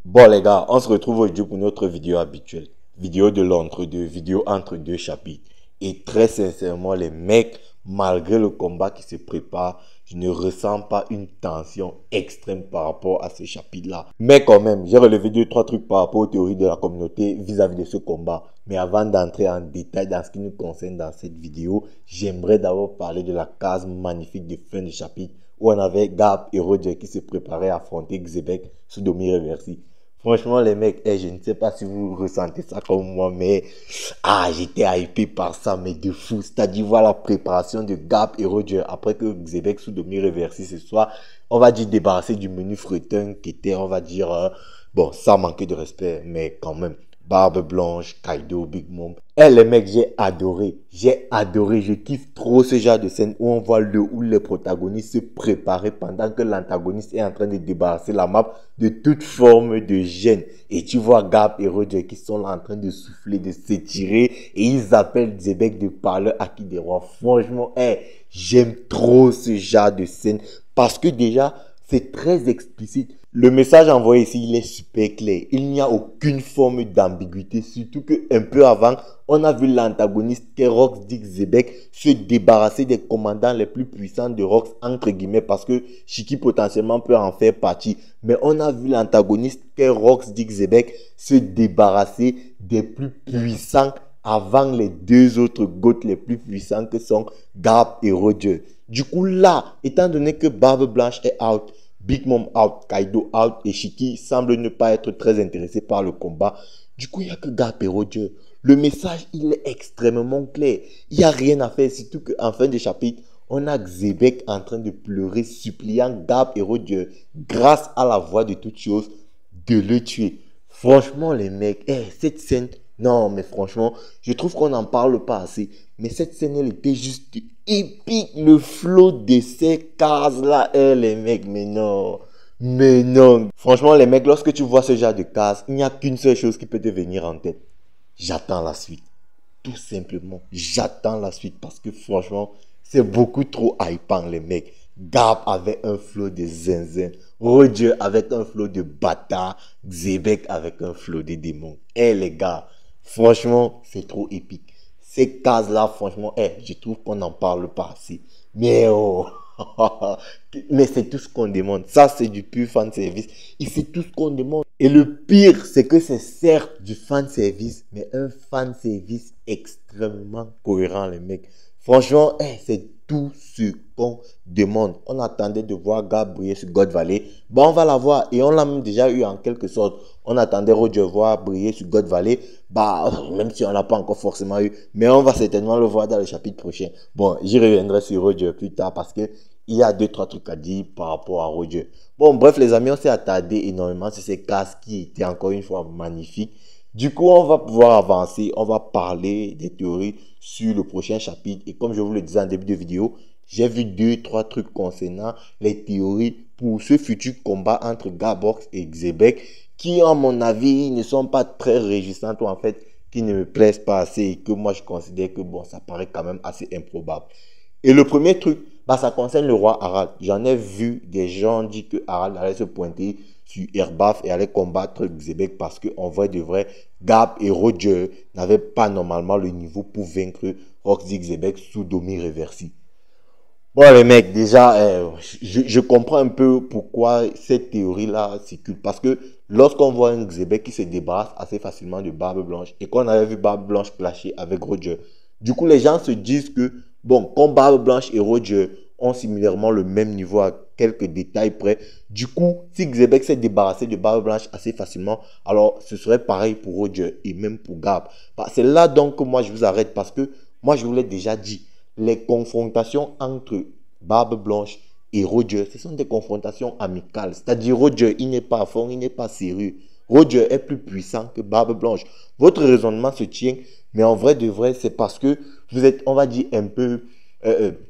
Bon les gars, on se retrouve aujourd'hui pour notre vidéo habituelle. Vidéo de l'entre-deux, vidéo entre deux chapitres. Et très sincèrement les mecs, malgré le combat qui se prépare, je ne ressens pas une tension extrême par rapport à ce chapitre-là. Mais quand même, j'ai relevé deux, trois trucs par rapport aux théories de la communauté vis-à-vis de ce combat. Mais avant d'entrer en détail dans ce qui nous concerne dans cette vidéo, j'aimerais d'abord parler de la case magnifique de fin de chapitre où on avait Gab et Roger qui se préparaient à affronter Xebec sous Domi Reversi. Franchement, les mecs, je ne sais pas si vous ressentez ça comme moi, mais j'étais hypé par ça, mais de fou. C'est-à-dire, voir la préparation de Gab et Roger après que Xebec sous Domi Reversi ce soir, on va dire débarrasser du menu fretin qui était, on va dire, bon, ça manquait de respect, mais quand même. Barbe Blanche, Kaido, Big Mom. Les mecs, j'ai adoré, je kiffe trop ce genre de scène où on voit où les protagonistes se préparer pendant que l'antagoniste est en train de débarrasser la map de toute forme de gêne. Et tu vois Gab et Roger qui sont là en train de souffler, de s'étirer et ils appellent Xebec de parleur à qui des rois. Franchement, j'aime trop ce genre de scène parce que déjà, c'est très explicite. Le message envoyé ici, il est super clair. Il n'y a aucune forme d'ambiguïté. Surtout qu'un peu avant, on a vu l'antagoniste Kerox Xebec se débarrasser des commandants les plus puissants de Rox, entre guillemets, parce que Shiki potentiellement peut en faire partie. Mais on a vu l'antagoniste Kerox Xebec se débarrasser des plus puissants avant les deux autres goats les plus puissants que sont Gab et Roger. Du coup là, étant donné que Barbe Blanche est out, Big Mom out, Kaido out et Shiki semble ne pas être très intéressé par le combat. Du coup, il n'y a que Gab et Roger. Le message, il est extrêmement clair. Il n'y a rien à faire, surtout qu'en fin de chapitre, on a Xebec en train de pleurer, suppliant Gab et Roger, grâce à la voix de toute chose, de le tuer. Franchement, les mecs, cette scène, non, mais franchement, je trouve qu'on n'en parle pas assez. Mais cette scène, elle était juste épique. Le flow de ces cases-là, les mecs, mais non. Mais non. Franchement, les mecs, lorsque tu vois ce genre de cases, il n'y a qu'une seule chose qui peut te venir en tête. J'attends la suite. Tout simplement, j'attends la suite parce que franchement, c'est beaucoup trop hypant, les mecs. Gab avec un flow de zinzin. Roger avec un flow de bâtard. Xebec avec un flow de démon. Les gars, franchement, c'est trop épique. Ces cases-là, franchement, je trouve qu'on n'en parle pas assez. Mais oh, mais c'est tout ce qu'on demande. Ça, c'est du pur fan service. Et c'est tout ce qu'on demande. Et le pire, c'est que c'est certes du fan service, mais un fan service extrêmement cohérent, les mecs. Franchement, c'est tout ce qu'on demande. On attendait de voir Gab briller sur God Valley. Bon, on va la voir et on l'a même déjà eu en quelque sorte. On attendait Roger voir briller sur God Valley. Même si on l'a pas encore forcément eu, mais on va certainement le voir dans le chapitre prochain. Bon, j'y reviendrai sur Roger plus tard parce que il y a deux, trois trucs à dire par rapport à Roger. Bon, bref, les amis, on s'est attardé énormément sur ces cases qui étaient encore une fois magnifiques. Du coup, on va pouvoir avancer, on va parler des théories sur le prochain chapitre. Et comme je vous le disais en début de vidéo, j'ai vu deux, trois trucs concernant les théories pour ce futur combat entre Gabox et Xebec qui, à mon avis, ne sont pas très réjouissantes ou en fait, qui ne me plaisent pas assez et que moi, je considère que bon, ça paraît quand même assez improbable. Et le premier truc, ça concerne le roi Harald. J'en ai vu des gens dire que Harald allait se pointer sur Erbaf et allait combattre Xebec parce qu'en vrai de vrai, Gab et Roger n'avaient pas normalement le niveau pour vaincre Roxy Xebec sous Domi Reversi. Bon les mecs, déjà, je comprends un peu pourquoi cette théorie-là circule. Parce que lorsqu'on voit un Xebec qui se débarrasse assez facilement de Barbe Blanche et qu'on avait vu Barbe Blanche clasher avec Roger, du coup les gens se disent que, bon, comme Barbe Blanche et Roger ont similairement le même niveau à quelques détails près, du coup, si Xebec s'est débarrassé de Barbe Blanche assez facilement, alors ce serait pareil pour Roger et même pour Gab. C'est là donc que moi je vous arrête parce que moi je vous l'ai déjà dit. Les confrontations entre Barbe Blanche et Roger, ce sont des confrontations amicales. C'est-à-dire Roger, il n'est pas à fond, il n'est pas sérieux. Roger est plus puissant que Barbe Blanche. Votre raisonnement se tient, mais en vrai de vrai, c'est parce que vous êtes, on va dire, un peu...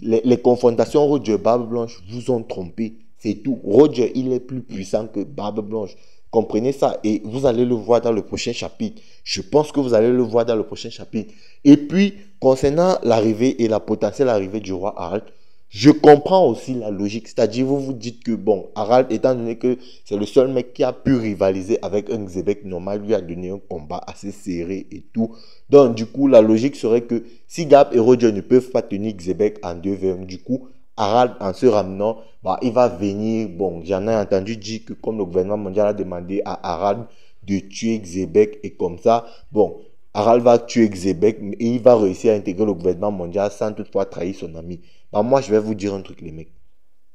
les confrontations Roger-Barbe Blanche vous ont trompé. C'est tout. Roger, il est plus puissant que Barbe Blanche. Comprenez ça et vous allez le voir dans le prochain chapitre. Je pense que vous allez le voir dans le prochain chapitre. Et puis, concernant l'arrivée et la potentielle arrivée du roi Harald, Je comprends aussi la logique, c'est-à-dire vous vous dites que bon, Harald, étant donné que c'est le seul mec qui a pu rivaliser avec un Xebec normal, lui a donné un combat assez serré et tout. Donc du coup, la logique serait que si Gap et Roger ne peuvent pas tenir Xebec en 2v1, du coup, Harald, en se ramenant, bah, il va venir, bon, j'en ai entendu dire que comme le gouvernement mondial a demandé à Harald de tuer Xebec et comme ça, bon, Harald va tuer Xebec et il va réussir à intégrer le gouvernement mondial sans toutefois trahir son ami. Bah, moi, je vais vous dire un truc, les mecs.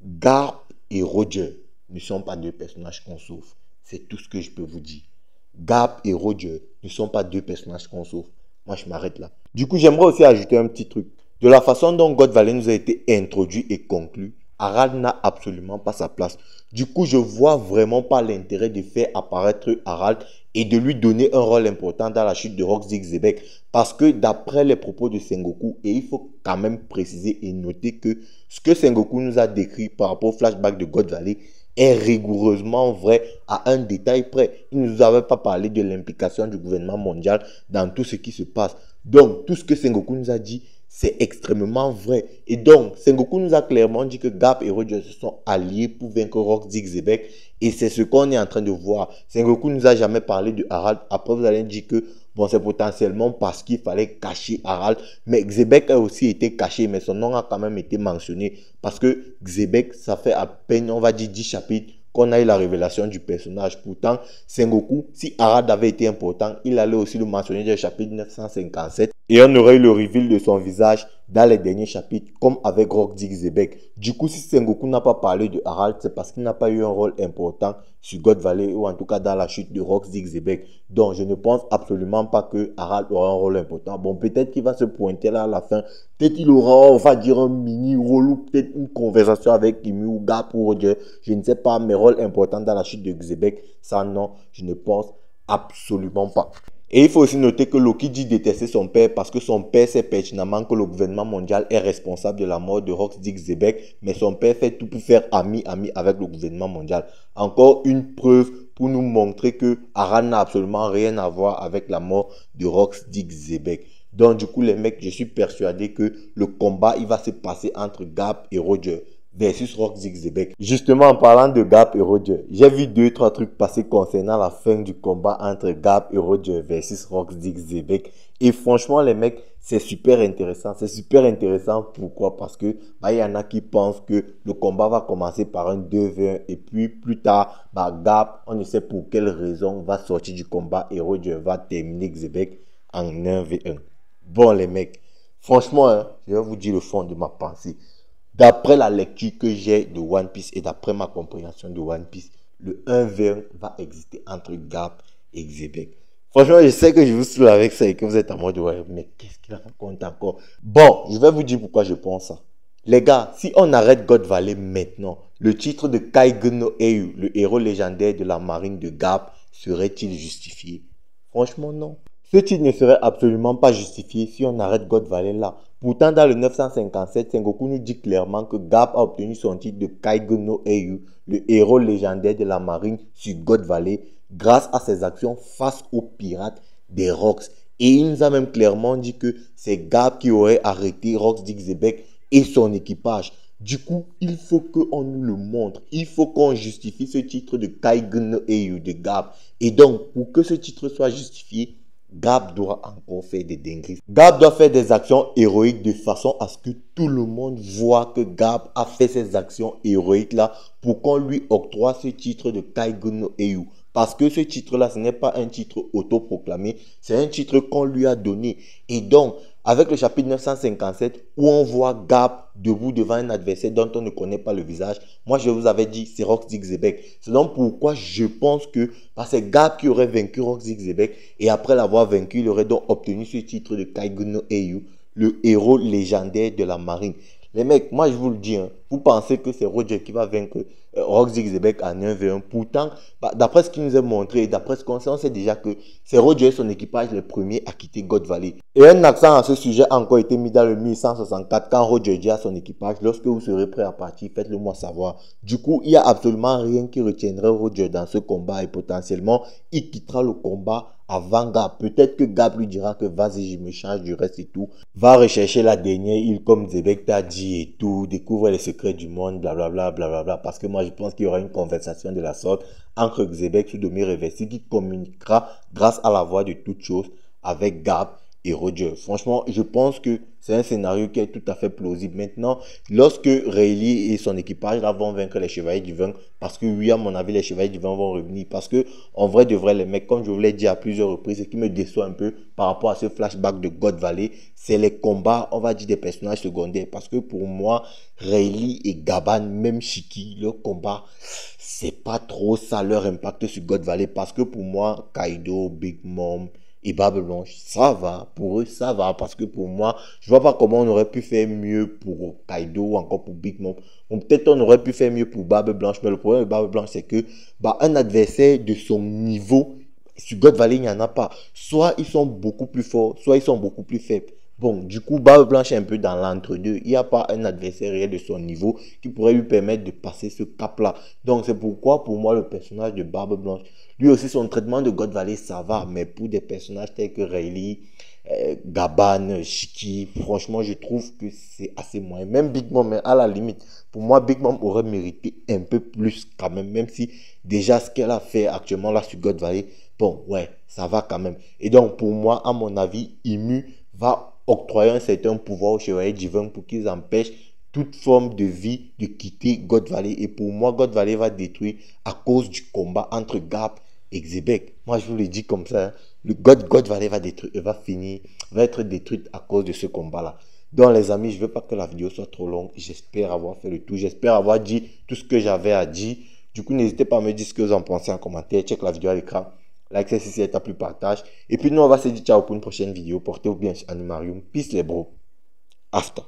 Garp et Roger ne sont pas deux personnages qu'on sauve. C'est tout ce que je peux vous dire. Garp et Roger ne sont pas deux personnages qu'on sauve. Moi, je m'arrête là. Du coup, j'aimerais aussi ajouter un petit truc. De la façon dont God Valley nous a été introduit et conclu, Harald n'a absolument pas sa place. Du coup, je vois vraiment pas l'intérêt de faire apparaître Harald et de lui donner un rôle important dans la chute de Roxy Xebec. Parce que d'après les propos de Sengoku, et il faut quand même préciser et noter que ce que Sengoku nous a décrit par rapport au flashback de God Valley est rigoureusement vrai à un détail près. Il ne nous avait pas parlé de l'implication du gouvernement mondial dans tout ce qui se passe. Donc, tout ce que Sengoku nous a dit, c'est extrêmement vrai. Et donc, Sengoku nous a clairement dit que Garp et Roger se sont alliés pour vaincre Roxy Xebec. Et c'est ce qu'on est en train de voir. Sengoku nous a jamais parlé de Harald. Après, vous allez dire que bon, c'est potentiellement parce qu'il fallait cacher Harald. Mais Xebec a aussi été caché, mais son nom a quand même été mentionné. Parce que Xebec, ça fait à peine, on va dire, 10 chapitres qu'on a eu la révélation du personnage. Pourtant, Sengoku, si Harald avait été important, il allait aussi le mentionner dans le chapitre 957. Et on aurait eu le reveal de son visage dans les derniers chapitres, comme avec Roxy Xebec. Du coup, si Sengoku n'a pas parlé de Harald, c'est parce qu'il n'a pas eu un rôle important sur God Valley, ou en tout cas dans la chute de Roxy Xebec. Donc, je ne pense absolument pas que Harald aura un rôle important. Bon, peut-être qu'il va se pointer là à la fin. Peut-être qu'il aura, on va dire, un mini rôle ou peut-être une conversation avec Kimi ou Garp ou Roger. Je ne sais pas, mais rôle important dans la chute de Xebec, ça non, je ne pense absolument pas. Et il faut aussi noter que Loki dit détester son père parce que son père sait pertinemment que le gouvernement mondial est responsable de la mort de Roxy Xebec, mais son père fait tout pour faire ami avec le gouvernement mondial. Encore une preuve pour nous montrer que Harald n'a absolument rien à voir avec la mort de Roxy Xebec. Donc du coup les mecs, je suis persuadé que le combat il va se passer entre Garp et Roger versus Roxy Xebec. Justement, en parlant de Garp et Roger, j'ai vu 2-3 trucs passer concernant la fin du combat entre Garp et Roger versus Roxy Xebec. Et franchement, les mecs, c'est super intéressant. C'est super intéressant. Pourquoi? Parce que y en a qui pensent que le combat va commencer par un 2v1 et puis plus tard, Garp, on ne sait pour quelle raison, va sortir du combat et Roger va terminer Xebec en 1v1. Bon, les mecs, franchement, hein, je vais vous dire le fond de ma pensée. D'après la lecture que j'ai de One Piece et d'après ma compréhension de One Piece, le 1v1 va exister entre Garp et Xebec. Franchement, je sais que je vous saoule avec ça et que vous êtes en mode ouais, mais qu'est-ce qu'il raconte encore? Bon, je vais vous dire pourquoi je pense ça. Les gars, si on arrête God Valley maintenant, le titre de Kaigen no Eiyu, le héros légendaire de la marine de Garp, serait-il justifié? Franchement, non. Ce titre ne serait absolument pas justifié si on arrête God Valley là. Pourtant, dans le 957, Sengoku nous dit clairement que Garp a obtenu son titre de Kaigen no Eiyu, le héros légendaire de la marine sur God Valley, grâce à ses actions face aux pirates des Rocks. Et il nous a même clairement dit que c'est Garp qui aurait arrêté Roxy Xebec et son équipage. Du coup, il faut qu'on nous le montre. Il faut qu'on justifie ce titre de Kaigen no Eiyu de Garp. Et donc, pour que ce titre soit justifié, Garp doit encore faire des dingueries. Garp doit faire des actions héroïques de façon à ce que tout le monde voit que Garp a fait ces actions héroïques là pour qu'on lui octroie ce titre de Kaigen no Eiyu. Parce que ce titre-là, ce n'est pas un titre autoproclamé, c'est un titre qu'on lui a donné. Et donc, avec le chapitre 957, où on voit Garp debout devant un adversaire dont on ne connaît pas le visage, moi je vous avais dit, c'est Roxy Xebec. C'est donc pourquoi je pense que c'est Garp qui aurait vaincu Roxy Xebec, et après l'avoir vaincu, il aurait donc obtenu ce titre de Kaigen no Eiyu, le héros légendaire de la marine. Les mecs, moi je vous le dis, hein, Vous pensez que c'est Roger qui va vaincre Roxy Xebec en 1v1. Pourtant, d'après ce qu'il nous a montré, d'après ce qu'on sait, on sait déjà que c'est Roger et son équipage les premiers à quitter God Valley. Et un accent à ce sujet a encore été mis dans le 1164 quand Roger dit à son équipage, lorsque vous serez prêt à partir, faites-le moi savoir. Du coup, il n'y a absolument rien qui retiendrait Roger dans ce combat et potentiellement, il quittera le combat avant Gab. Peut-être que Gab lui dira que vas-y, je me change du reste et tout. Va rechercher la dernière île comme Xebec t'a dit et tout. Découvre les secrets du monde, blablabla, blablabla. Parce que moi, je pense qu'il y aura une conversation de la sorte entre Xebec, Sudomi Reversi, qui communiquera grâce à la voix de toute chose avec Gab et Roger. Franchement, je pense que c'est un scénario qui est tout à fait plausible. Maintenant, lorsque Rayleigh et son équipage là vont vaincre les Chevaliers du Vin, parce que oui, à mon avis, les Chevaliers du Vin vont revenir. Parce que, en vrai, de vrai, les mecs, comme je vous l'ai dit à plusieurs reprises, ce qui me déçoit un peu par rapport à ce flashback de God Valley, c'est les combats, on va dire, des personnages secondaires. Parce que pour moi, Rayleigh et Gaban, même Shiki, leur combat, c'est pas trop ça leur impact sur God Valley. Parce que pour moi, Kaido, Big Mom et Barbe Blanche, ça va. Pour eux, ça va. Parce que pour moi, je vois pas comment on aurait pu faire mieux pour Kaido ou encore pour Big Mom. Ou peut-être on aurait pu faire mieux pour Barbe Blanche. Mais le problème de Barbe Blanche, c'est que un adversaire de son niveau, sur God Valley, il n'y en a pas. Soit ils sont beaucoup plus forts, soit ils sont beaucoup plus faibles. Bon, du coup, Barbe Blanche est un peu dans l'entre-deux. Il n'y a pas un adversaire réel de son niveau qui pourrait lui permettre de passer ce cap-là. Donc, c'est pourquoi, pour moi, le personnage de Barbe Blanche, lui aussi, son traitement de God Valley, ça va. Mais pour des personnages tels que Rayleigh, Gaban, Shiki, franchement, je trouve que c'est assez moyen. Même Big Mom, mais à la limite, pour moi, Big Mom aurait mérité un peu plus quand même si déjà ce qu'elle a fait actuellement là sur God Valley, bon, ouais, ça va quand même. Et donc, pour moi, à mon avis, Imu va octroyer un certain pouvoir aux Chevaliers divins pour qu'ils empêchent toute forme de vie de quitter God Valley. Et pour moi, God Valley va détruire à cause du combat entre Gab et Xebec. Moi, je vous le dis comme ça. Hein. Le God Valley va être détruite à cause de ce combat-là. Donc, les amis, je ne veux pas que la vidéo soit trop longue. J'espère avoir fait le tout. J'espère avoir dit tout ce que j'avais à dire. Du coup, n'hésitez pas à me dire ce que vous en pensez en commentaire. Check la vidéo à l'écran. Like si c'est ta plus partage. Et puis nous, on va se dire ciao pour une prochaine vidéo. Portez-vous bien sur Animarium. Peace les bros. After.